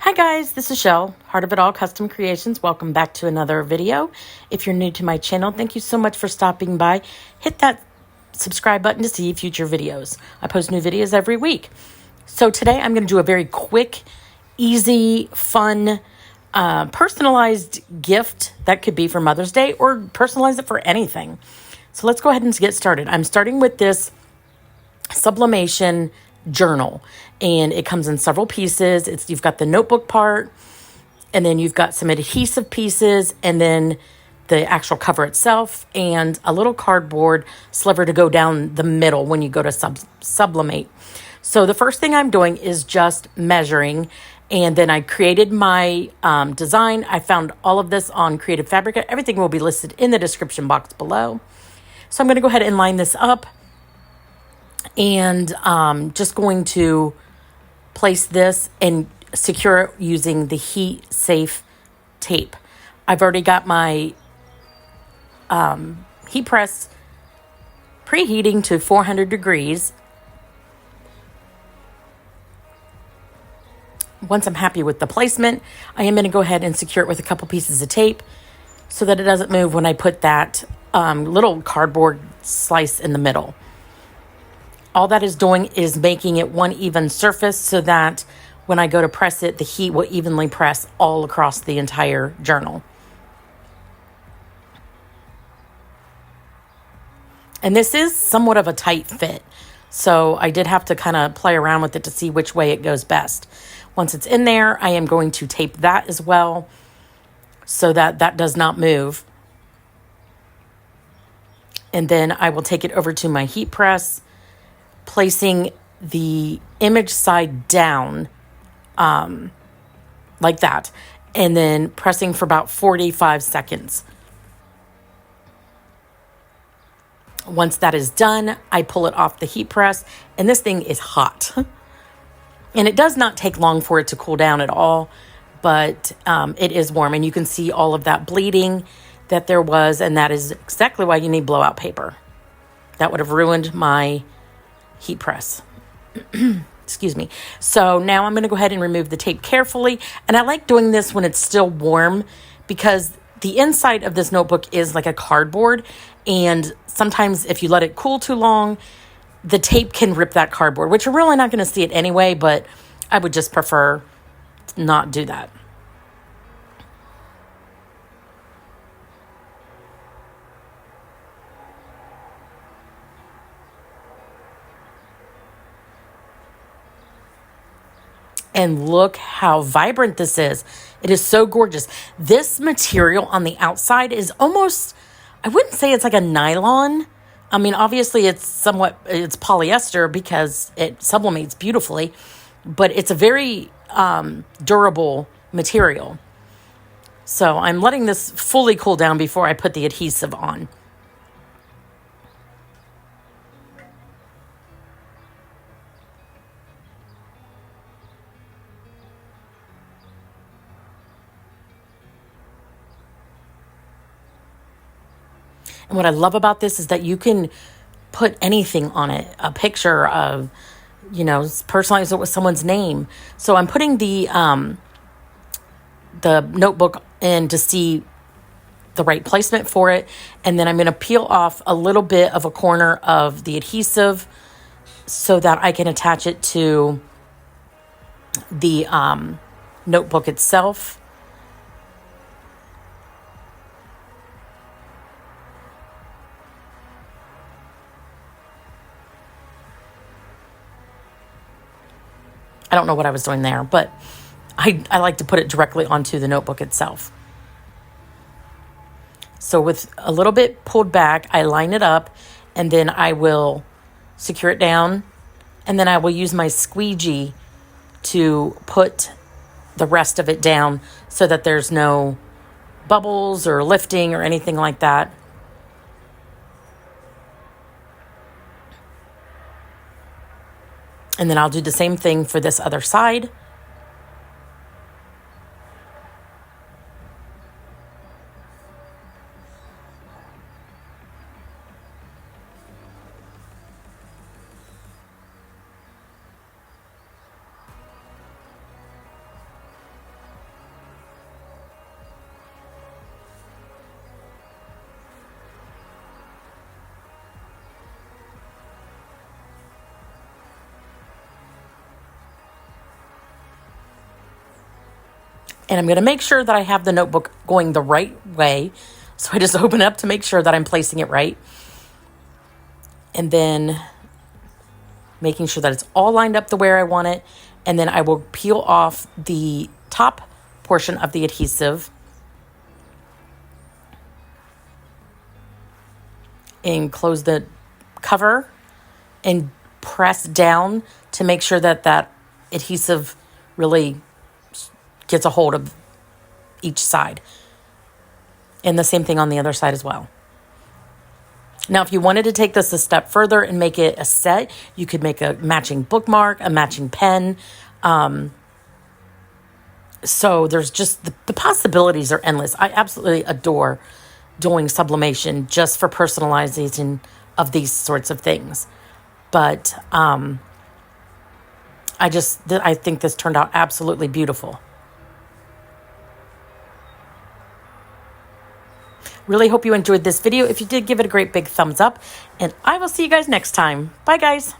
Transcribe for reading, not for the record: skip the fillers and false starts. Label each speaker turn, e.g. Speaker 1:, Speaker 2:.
Speaker 1: Hi guys, this is Shell, Heart of It All Custom Creations. Welcome back to another video. If you're new to my channel, thank you so much for stopping by. Hit that subscribe button to see future videos. I post new videos every week. So today I'm going to do a very quick, easy, fun, personalized gift that could be for Mother's Day or personalize it for anything. So let's go ahead and get started. I'm starting with this Sublimation journal, and it comes in several pieces. You've got the notebook part, and then you've got some adhesive pieces, and then the actual cover itself, and a little cardboard sliver to go down the middle when you go to sublimate. So the first thing I'm doing is just measuring, and then I created my design. I found all of this on Creative Fabrica. Everything will be listed in the description box below. So I'm going to go ahead and line this up. And just going to place this and secure it using the heat safe tape. I've already got my heat press preheating to 400 degrees. Once I'm happy with the placement, I am going to go ahead and secure it with a couple pieces of tape so that it doesn't move when I put that little cardboard slice in the middle. All that is doing is making it one even surface so that when I go to press it, the heat will evenly press all across the entire journal. And this is somewhat of a tight fit, so I did have to kind of play around with it to see which way it goes best. Once it's in there, I am going to tape that as well so that that does not move. And then I will take it over to my heat press, placing the image side down like that, and then pressing for about 45 seconds. Once that is done, I pull it off the heat press, and this thing is hot. And it does not take long for it to cool down at all, but it is warm, and you can see all of that bleeding that there was, and that is exactly why you need blowout paper. That would have ruined my heat press. Excuse me. So now I'm going to go ahead and remove the tape carefully. And I like doing this when it's still warm because the inside of this notebook is like a cardboard. And sometimes if you let it cool too long, the tape can rip that cardboard, which you're really not going to see it anyway, but I would just prefer not do that. And look how vibrant this is. It is so gorgeous. This material on the outside is almost, I wouldn't say it's like a nylon. I mean, obviously it's polyester because it sublimates beautifully, but it's a very durable material. So I'm letting this fully cool down before I put the adhesive on. And what I love about this is that you can put anything on it, a picture of, personalize it with someone's name. So I'm putting the notebook in to see the right placement for it. And then I'm going to peel off a little bit of a corner of the adhesive so that I can attach it to the notebook itself. I don't know what I was doing there, but I like to put it directly onto the notebook itself. So with a little bit pulled back, I line it up, and then I will secure it down, and then I will use my squeegee to put the rest of it down so that there's no bubbles or lifting or anything like that. And then I'll do the same thing for this other side. And I'm going to make sure that I have the notebook going the right way. So I just open it up to make sure that I'm placing it right. And then making sure that it's all lined up the way I want it. And then I will peel off the top portion of the adhesive and close the cover and press down to make sure that that adhesive really gets a hold of each side. And the same thing on the other side as well. Now, if you wanted to take this a step further and make it a set, you could make a matching bookmark, a matching pen. So there's just, the possibilities are endless. I absolutely adore doing sublimation just for personalization of these sorts of things. But I think this turned out absolutely beautiful. Really hope you enjoyed this video. If you did, give it a great big thumbs up. And I will see you guys next time. Bye, guys.